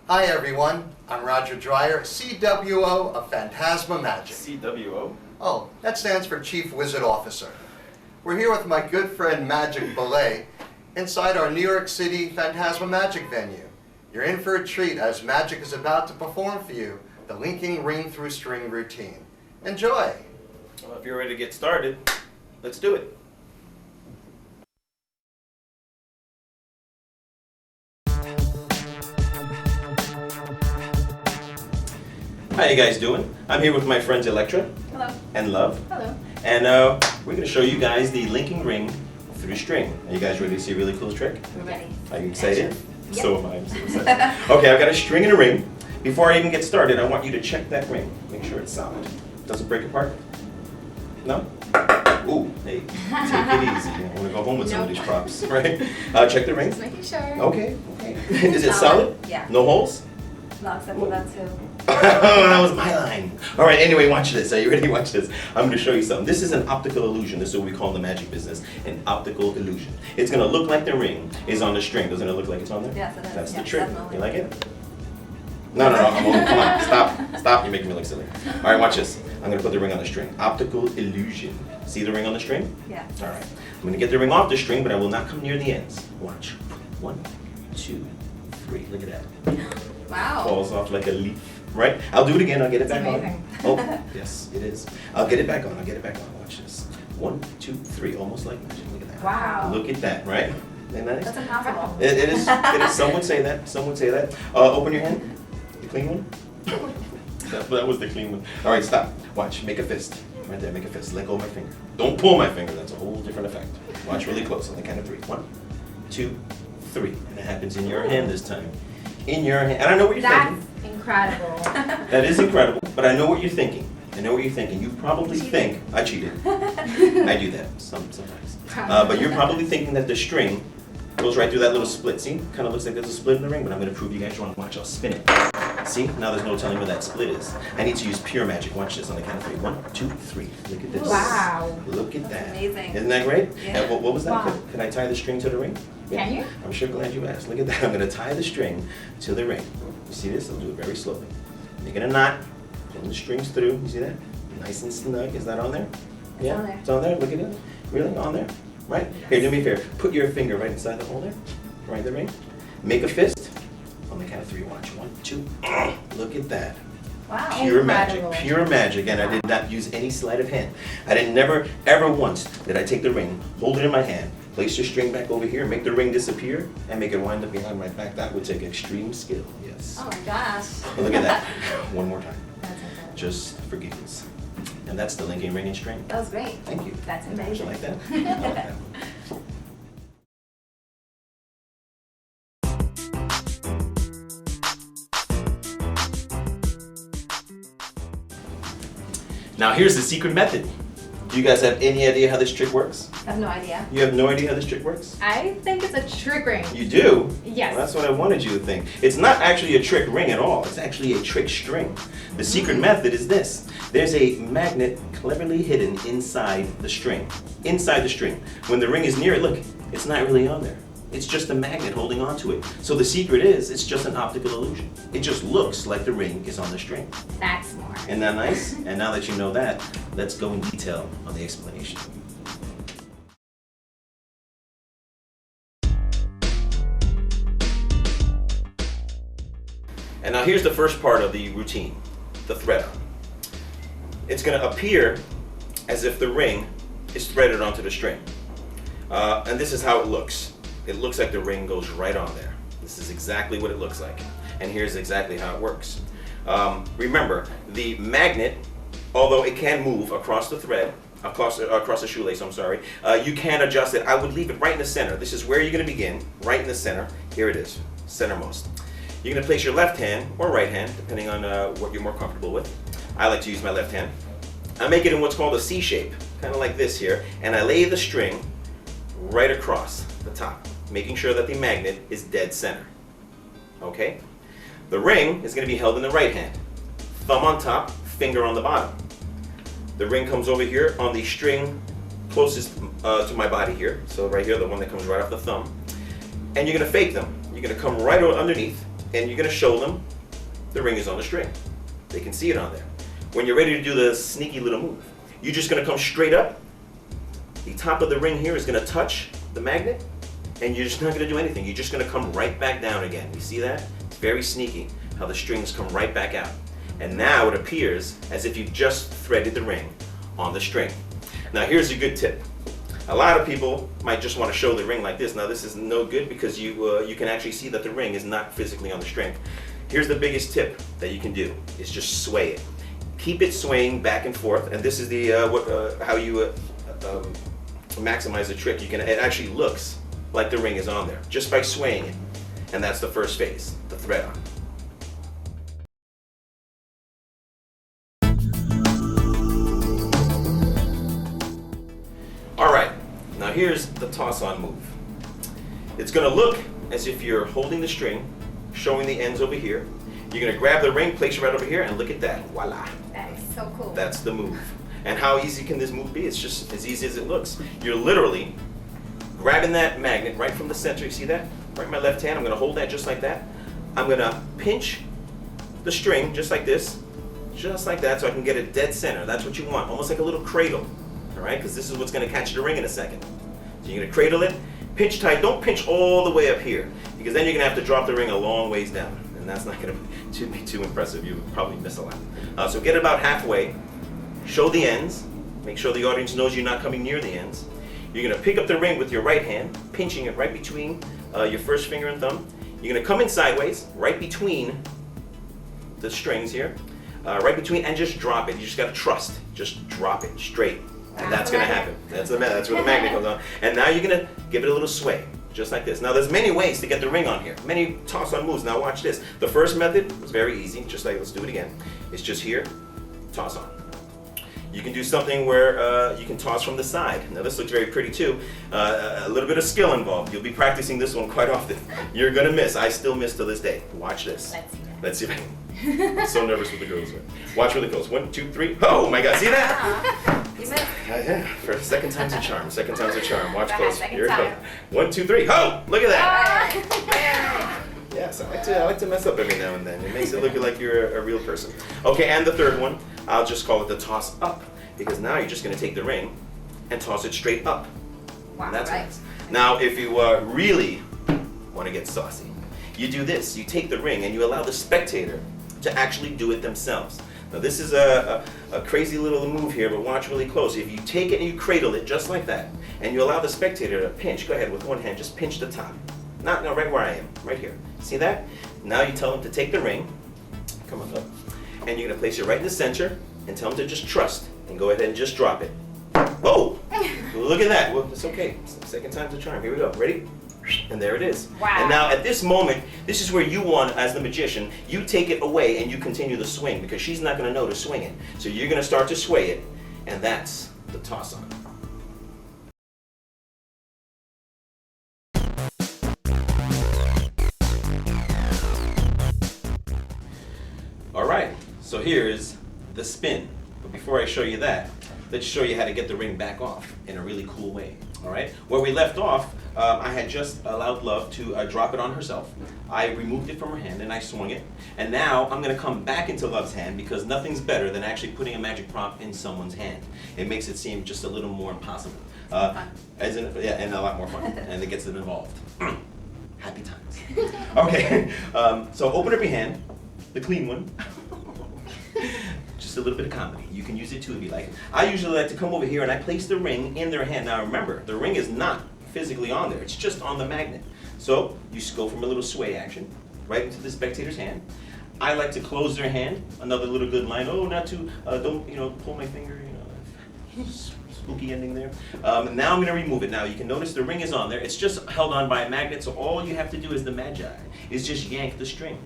Hi everyone, I'm Roger Dreyer, CWO of Fantasma Magic. CWO? Oh, that stands for Chief Wizard Officer. We're here with my good friend Magic Ballet inside our New York City Fantasma Magic venue. You're in for a treat as Magic is about to perform for you the linking ring through string routine. Enjoy! Well, if you're ready to get started, let's do it. How you guys doing? I'm here with my friends Electra. Hello. And Love. Hello. And we're going to show you guys the linking ring through string. Are you guys ready to see a really cool trick? We're ready. Are you excited? Yep. So am I. I'm so excited. Okay, I've got a string and a ring. Before I even get started, I want you to check that ring. Make sure it's solid. Does it break apart? No? Ooh, hey, take it easy. I want to go home with some of these props, right? Check the ring. Just making sure. Okay, okay. Is it solid? Yeah. No holes? No, except for that too. That was my line. All right, anyway, watch this. Are you ready? Watch this. I'm going to show you something. This is an optical illusion. This is what we call in the magic business an optical illusion. It's going to look like the ring is on the string. Doesn't it look like it's on there? Yes, it is. That's the Yes, trick. definitely. You like it? No, I'm only, come on, stop. You're making me look silly. All right, watch this. I'm going to put the ring on the string. Optical illusion. See the ring on the string? Yeah. All right. I'm going to get the ring off the string, but I will not come near the ends. Watch. 1, 2, 3. Look at that. Wow. Falls off like a leaf. Right? I'll do it again. I'll get it That's back amazing. on. Oh, yes, it is. I'll get it back on. Watch this. 1, 2, 3. Almost like magic. Look at that. Wow. Look at that, right? Isn't that nice? That's impossible. It is. It is. Some would say that. Open your hand. The clean one? that was the clean one. All right, stop. Watch. Make a fist. Right there. Make a fist. Let go of my finger. Don't pull my finger. That's a whole different effect. Watch really close on the count of 3. 1, 2, 3. And it happens in your hand this time. In your hand. And I know what you're thinking. That's incredible. That is incredible, but I know what you're thinking. You probably think I cheated. I do that sometimes. But you're probably thinking that the string goes right through that little split. See? Kind of looks like there's a split in the ring, but I'm going to prove you guys wrong. Watch, I'll spin it. See? Now there's no telling where that split is. I need to use pure magic. Watch this on the count of 3. 1, 2, 3. Look at this. Wow. Look at that. Amazing. Isn't that great? Yeah. And what was that? Wow. Can I tie the string to the ring? Yeah. Can you? I'm sure glad you asked. Look at that. I'm going to tie the string to the ring. You see this? I'll do it very slowly. Making a knot. Pulling the strings through. You see that? Nice and snug. Is that on there? It's on there. It's on there. Look at it. Really? On there? Right? Here, do me a favor. Put your finger right inside the hole there. Right in the ring. Make a fist. On the count of 3. Watch. 1, 2. Look at that. Wow. Pure Incredible. magic. Pure magic. And I did not use any sleight of hand. I didn't never, ever once did I take the ring, hold it in my hand, place the string back over here, make the ring disappear, and make it wind up behind my back. That would take extreme skill. Yes. Oh my gosh. But look at that. One more time. That's incredible. Just for giggles. And that's the linking ring and string. That was great. Thank you. That's Did amazing. you like that? I like that. Now here's the secret method. Do you guys have any idea how this trick works? I have no idea. You have no idea how this trick works? I think it's a trick ring. You do? Yes. Well, that's what I wanted you to think. It's not actually a trick ring at all. It's actually a trick string. The secret method is this. There's a magnet cleverly hidden inside the string. Inside the string. When the ring is near it, look, it's not really on there. It's just a magnet holding onto it. So the secret is, it's just an optical illusion. It just looks like the ring is on the string. That's more. Isn't that nice? And now that you know that, let's go in detail on the explanation. And now here's the first part of the routine, the thread on. It's going to appear as if the ring is threaded onto the string. And this is how it looks. It looks like the ring goes right on there. This is exactly what it looks like. And here's exactly how it works. Remember, the magnet, although it can move across the thread, across the shoelace, I'm sorry, you can adjust it. I would leave it right in the center. This is where you're going to begin, right in the center. Here it is, centermost. You're going to place your left hand or right hand, depending on what you're more comfortable with. I like to use my left hand. I make it in what's called a C shape, kind of like this here, and I lay the string right across the top, making sure that the magnet is dead center. Okay? The ring is going to be held in the right hand. Thumb on top, finger on the bottom. The ring comes over here on the string closest to my body here. So right here, the one that comes right off the thumb. And you're going to fake them. You're going to come right underneath and you're going to show them the ring is on the string. They can see it on there. When you're ready to do the sneaky little move, you're just going to come straight up. The top of the ring here is going to touch the magnet, and you're just not going to do anything. You're just going to come right back down again. You see that? It's very sneaky how the strings come right back out. And now it appears as if you've just threaded the ring on the string. Now here's a good tip. A lot of people might just want to show the ring like this. Now this is no good because you can actually see that the ring is not physically on the string. Here's the biggest tip that you can do, is just sway it. Keep it swaying back and forth, and this is the how you maximize the trick. It actually looks like the ring is on there just by swaying it. And that's the first phase, the thread on. Alright, now here's the toss-on move. It's going to look as if you're holding the string, showing the ends over here. You're going to grab the ring, place it right over here, and look at that. Voila. That is so cool. That's the move. And how easy can this move be? It's just as easy as it looks. You're literally grabbing that magnet right from the center. You see that? Right in my left hand. I'm going to hold that just like that. I'm going to pinch the string just like this, just like that, so I can get it dead center. That's what you want, almost like a little cradle. All right, because this is what's going to catch the ring in a second. So you're going to cradle it, pinch tight. Don't pinch all the way up here, because then you're going to have to drop the ring a long ways down, and that's not going to be too impressive. You would probably miss a lot. So get about halfway, show the ends, make sure the audience knows you're not coming near the ends. You're going to pick up the ring with your right hand, pinching it right between your first finger and thumb. You're going to come in sideways, right between the strings here, right between, and just drop it. You just got to trust. Just drop it straight. And that's going to happen. That's where the magnet comes on. And now you're going to give it a little sway, just like this. Now there's many ways to get the ring on here. Many toss-on moves. Now watch this. The first method was very easy, just like, let's do it again. It's just here, toss on. You can do something where you can toss from the side. Now this looks very pretty too. A little bit of skill involved. You'll be practicing this one quite often. You're going to miss. I still miss to this day. Watch this. Let's see if I can. I'm so nervous with the girls. Watch really close. 1, 2, 3. Oh my God! See that? You missed. Yeah. For second time's a charm. Second time's a charm. Watch Go close. ahead, Here it second goes. 1, 2, 3. Oh! Look at that. Ah. Yes, I like to mess up every now and then. It makes it look like you're a real person. Okay, and the third one, I'll just call it the toss up, because now you're just going to take the ring and toss it straight up. Wow, And that's right. nice. Now, if you really want to get saucy, you do this. You take the ring and you allow the spectator to actually do it themselves. Now this is a crazy little move here, but watch really close. If you take it and you cradle it just like that, and you allow the spectator to pinch, go ahead with one hand, just pinch the top. Not right where I am, right here. See that? Now you tell them to take the ring, come on up, and you're gonna place it right in the center, and tell them to just trust, and go ahead and just drop it. Whoa! Look at that. Well, it's okay. Second time's a charm. Here we go. Ready? And there it is. Wow. And now at this moment, this is where you want, as the magician, you take it away and you continue the swing, because she's not going to know to swing it. So you're going to start to sway it, and that's the toss-on. All right, so here's the spin. But before I show you that, let's show you how to get the ring back off in a really cool way. All right, where we left off, I had just allowed Love to drop it on herself. I removed it from her hand and I swung it. And now I'm gonna come back into Love's hand, because nothing's better than actually putting a magic prop in someone's hand. It makes it seem just a little more impossible. As in, yeah, and a lot more fun, and it gets them involved. Happy times. Okay, so open up your hand, the clean one. Just a little bit of comedy. You can use it too if you like. I usually like to come over here and I place the ring in their hand. Now remember, the ring is not physically on there. It's just on the magnet. So you just go from a little sway action right into the spectator's hand. I like to close their hand. Another little good line. Oh, not to, don't, pull my finger, spooky ending there. Now I'm going to remove it. Now you can notice the ring is on there. It's just held on by a magnet, so all you have to do is the magi is just yank the string.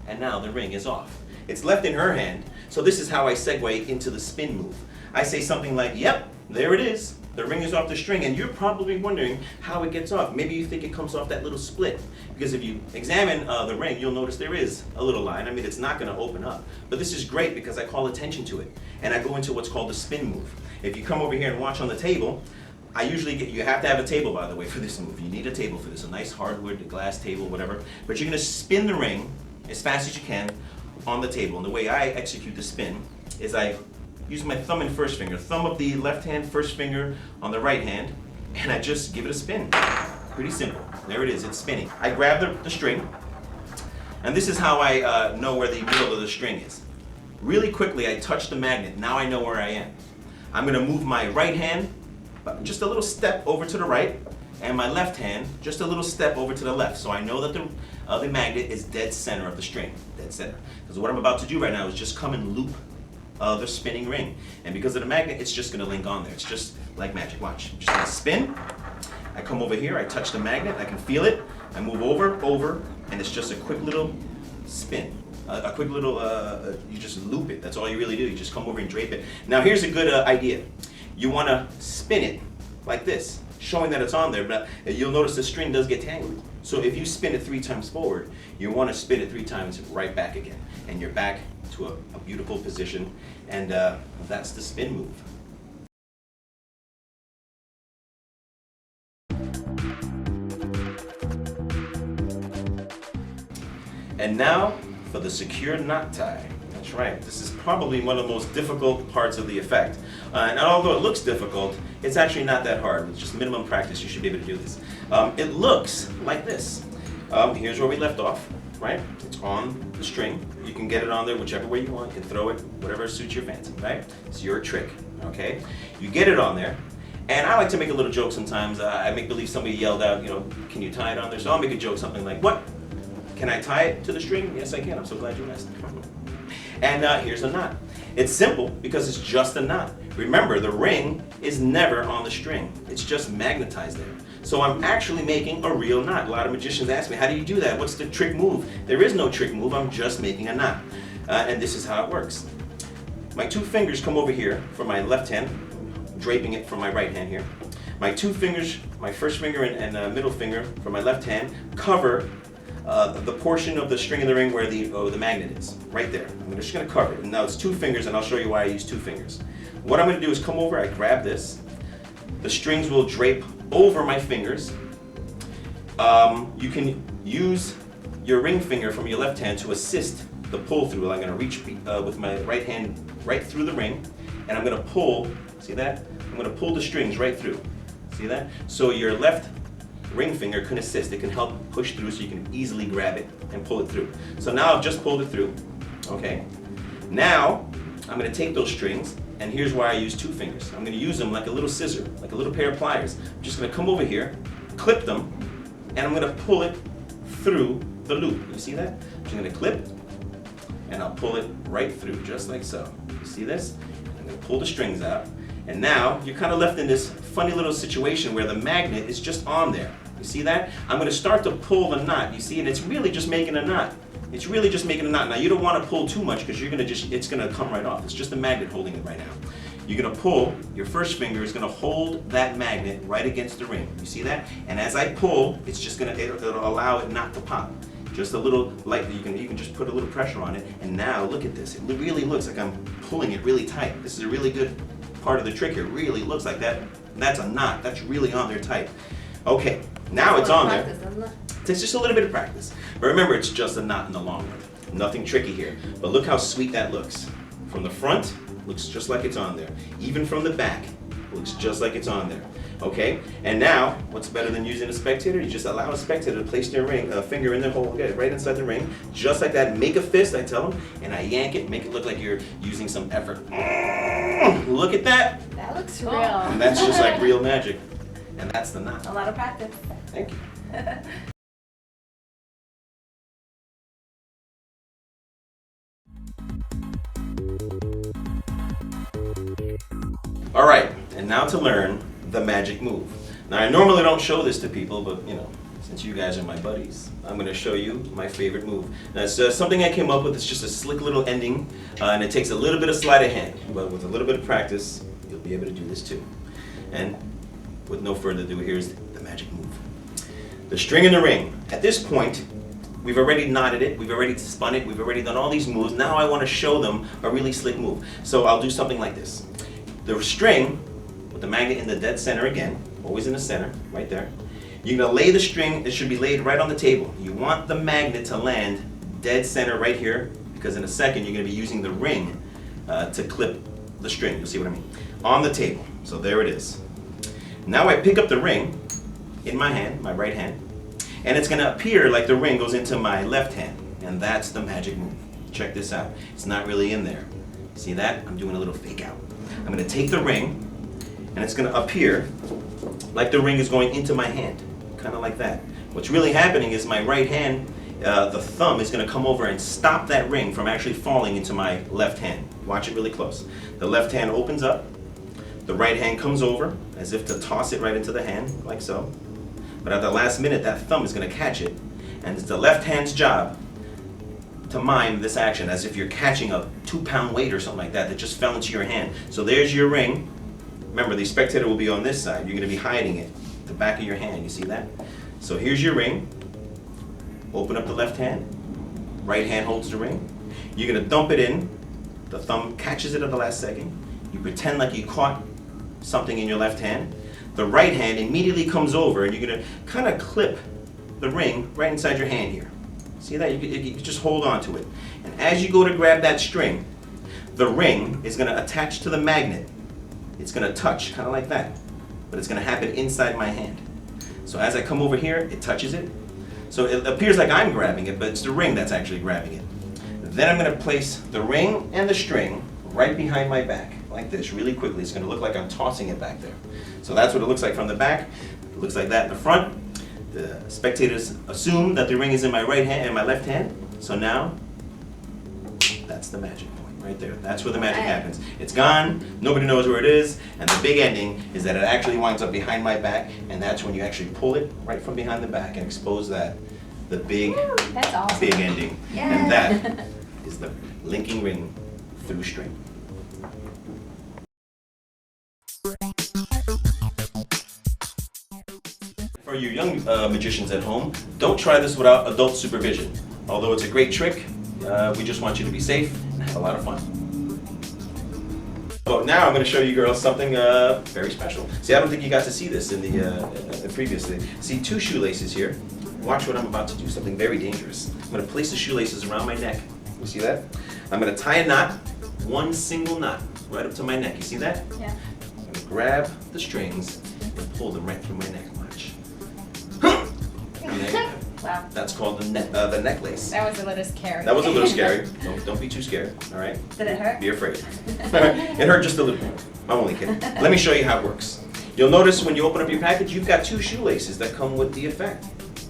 And now the ring is off. It's left in her hand, so this is how I segue into the spin move. I say something like, yep, there it is. The ring is off the string, and you're probably wondering how it gets off. Maybe you think it comes off that little split, because if you examine the ring, you'll notice there is a little line. I mean, it's not going to open up, but this is great because I call attention to it, and I go into what's called the spin move. If you come over here and watch on the table, I usually you have to have a table, by the way, for this move. You need a table for this, a nice hardwood, a glass table, whatever. But you're gonna spin the ring as fast as you can on the table. And the way I execute the spin is I use my thumb and first finger, thumb of the left hand, first finger on the right hand, and I just give it a spin. Pretty simple. There it is, it's spinning. I grab the string, and this is how I know where the middle of the string is. Really quickly, I touch the magnet. Now I know where I am. I'm gonna move my right hand just a little step over to the right, and my left hand just a little step over to the left. So I know that the magnet is dead center of the string, dead center. Because what I'm about to do right now is just come and loop the spinning ring. And because of the magnet, it's just gonna link on there. It's just like magic, watch. I'm just gonna spin, I come over here, I touch the magnet, I can feel it, I move over, and it's just a quick little spin. A quick little, you just loop it. That's all you really do. You just come over and drape it. Now here's a good idea. You want to spin it like this, showing that it's on there, but you'll notice the string does get tangled. So if you spin it 3 times forward, you want to spin it 3 times right back again. And you're back to a beautiful position, and that's the spin move. And now for the secure knot tie. That's right, this is probably one of the most difficult parts of the effect. And although it looks difficult, it's actually not that hard. With just minimum practice, you should be able to do this. It looks like this. Here's where we left off, right? It's on the string. You can get it on there whichever way you want. You can throw it, whatever suits your fancy, right? It's your trick, okay? You get it on there. And I like to make a little joke sometimes. I make believe somebody yelled out, you know, can you tie it on there? So I'll make a joke, something like, what? Can I tie it to the string? Yes, I can. I'm so glad you asked. And here's a knot. It's simple because it's just a knot. Remember, the ring is never on the string. It's just magnetized there. So I'm actually making a real knot. A lot of magicians ask me, how do you do that? What's the trick move? There is no trick move. I'm just making a knot. And this is how it works. My 2 fingers come over here for my left hand, draping it from my right hand here. My 2 fingers, my first finger and middle finger for my left hand, cover the portion of the string of the ring where the magnet is, right there. I'm just going to cover it. And now it's 2 fingers, and I'll show you why I use 2 fingers. What I'm going to do is come over, I grab this. The strings will drape over my fingers. You can use your ring finger from your left hand to assist the pull through. I'm going to reach with my right hand right through the ring, and I'm going to pull, see that? I'm going to pull the strings right through. See that? So your left ring finger can assist. It can help push through so you can easily grab it and pull it through. So now I've just pulled it through, okay? Now, I'm gonna take those strings, and here's why I use 2 fingers. I'm gonna use them like a little scissor, like a little pair of pliers. I'm just gonna come over here, clip them, and I'm gonna pull it through the loop. You see that? I'm just gonna clip, and I'll pull it right through, just like so. You see this? I'm gonna pull the strings out, and now you're kind of left in this funny little situation where the magnet is just on there. You see that? I'm going to start to pull the knot. You see, and it's really just making a knot. It's really just making a knot. Now you don't want to pull too much because it's going to come right off. It's just the magnet holding it right now. You're going to pull, your first finger is going to hold that magnet right against the ring. You see that? And as I pull, it's just going to, it'll allow it not to pop. Just a little light, you can just put a little pressure on it. And now look at this. It really looks like I'm pulling it really tight. This is a really good part of the trick here. It really looks like that. That's a knot. That's really on there tight. Okay, now it's on there. It takes just a little bit of practice. But remember, it's just a knot in the long run. Nothing tricky here. But look how sweet that looks. From the front, looks just like it's on there. Even from the back, looks just like it's on there. Okay, and now, what's better than using a spectator? You just allow a spectator to place their finger in their hole, get it right inside the ring, just like that. Make a fist, I tell them, and I yank it, make it look like you're using some effort. Look at that. That looks real. And that's just like real magic. And that's the knot. A lot of practice. Thank you. All right, and now to learn the magic move. Now I normally don't show this to people, but you know, since you guys are my buddies, I'm going to show you my favorite move. Now it's something I came up with. It's just a slick little ending, and it takes a little bit of sleight of hand. But with a little bit of practice, you'll be able to do this too. And with no further ado, here's the magic move. The string in the ring. At this point, we've already knotted it, we've already spun it, we've already done all these moves. Now I want to show them a really slick move. So I'll do something like this. The string with the magnet in the dead center again, always in the center, right there. You're gonna lay the string, it should be laid right on the table. You want the magnet to land dead center right here, because in a second you're gonna be using the ring to clip the string. You'll see what I mean. On the table, so there it is. Now I pick up the ring in my hand, my right hand, and it's gonna appear like the ring goes into my left hand, and that's the magic move. Check this out. It's not really in there. See that? I'm doing a little fake out. I'm gonna take the ring, and it's gonna appear like the ring is going into my hand, kind of like that. What's really happening is my right hand, the thumb is gonna come over and stop that ring from actually falling into my left hand. Watch it really close. The left hand opens up, the right hand comes over, as if to toss it right into the hand, like so. But at the last minute, that thumb is gonna catch it, and it's the left hand's job to mime this action, as if you're catching a 2-pound weight or something like that that just fell into your hand. So there's your ring. Remember, the spectator will be on this side. You're gonna be hiding it, the back of your hand, you see that? So here's your ring. Open up the left hand. Right hand holds the ring. You're gonna dump it in. The thumb catches it at the last second. You pretend like you caught something in your left hand. The right hand immediately comes over, and you're gonna kind of clip the ring right inside your hand here. See that? You can just hold on to it. And as you go to grab that string, the ring is gonna attach to the magnet. It's gonna touch, kind of like that. But it's gonna happen inside my hand. So as I come over here, it touches it. So it appears like I'm grabbing it, but it's the ring that's actually grabbing it. Then I'm gonna place the ring and the string right behind my back, like this, really quickly. It's gonna look like I'm tossing it back there. So that's what it looks like from the back. It looks like that in the front. The spectators assume that the ring is in my right hand and my left hand. So now, that's the magic point right there. That's where the magic happens. It's gone, nobody knows where it is, and the big ending is that it actually winds up behind my back, and that's when you actually pull it right from behind the back and expose that, the big, That's awesome. big ending. Yeah. And that is the linking ring through string. For you young magicians at home, don't try this without adult supervision. Although it's a great trick, we just want you to be safe and have a lot of fun. So now I'm going to show you girls something very special. See, I don't think you got to see this in the previously. See, 2 shoelaces here. Watch what I'm about to do, something very dangerous. I'm going to place the shoelaces around my neck. You see that? I'm going to tie a knot, 1 single knot, right up to my neck. You see that? Yeah. I'm going to grab the strings and pull them right through my neck. Watch. And there you have it. Wow. That's called the necklace. That was a little scary. That was a little scary. Don't be too scared, all right? Did it hurt? Be afraid. It hurt just a little bit. I'm only kidding. Let me show you how it works. You'll notice when you open up your package, you've got 2 shoelaces that come with the effect.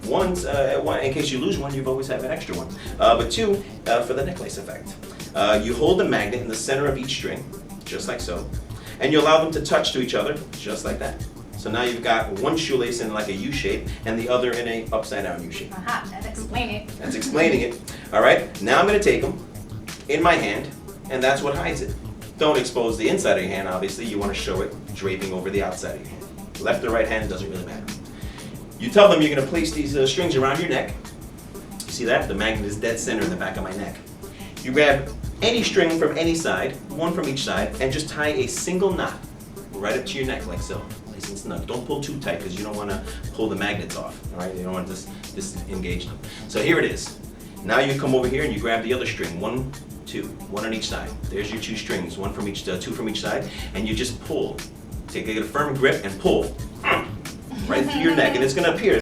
One's, in case you lose one, you've always have an extra one. But 2, for the necklace effect. You hold the magnet in the center of each string, just like so, and you allow them to touch to each other, just like that. So now you've got 1 shoelace in like a U shape and the other in a upside down U shape. Aha, that's explaining it. That's explaining it. All right, now I'm gonna take them in my hand, and that's what hides it. Don't expose the inside of your hand, obviously. You wanna show it draping over the outside of your hand. Left or right hand, doesn't really matter. You tell them you're gonna place these strings around your neck. You see that? The magnet is dead center in the back of my neck. You grab any string from any side, 1 from each side, and just tie a single knot right up to your neck like so. Nice and snug. Don't pull too tight because you don't want to pull the magnets off. All right, you don't want to disengage them. So here it is. Now you come over here and you grab the other string, 1, 2, 1 on each side. There's your 2 strings, 1 from each, 2 from each side, and you just pull. Get a firm grip and pull right through your neck, and it's going to appear.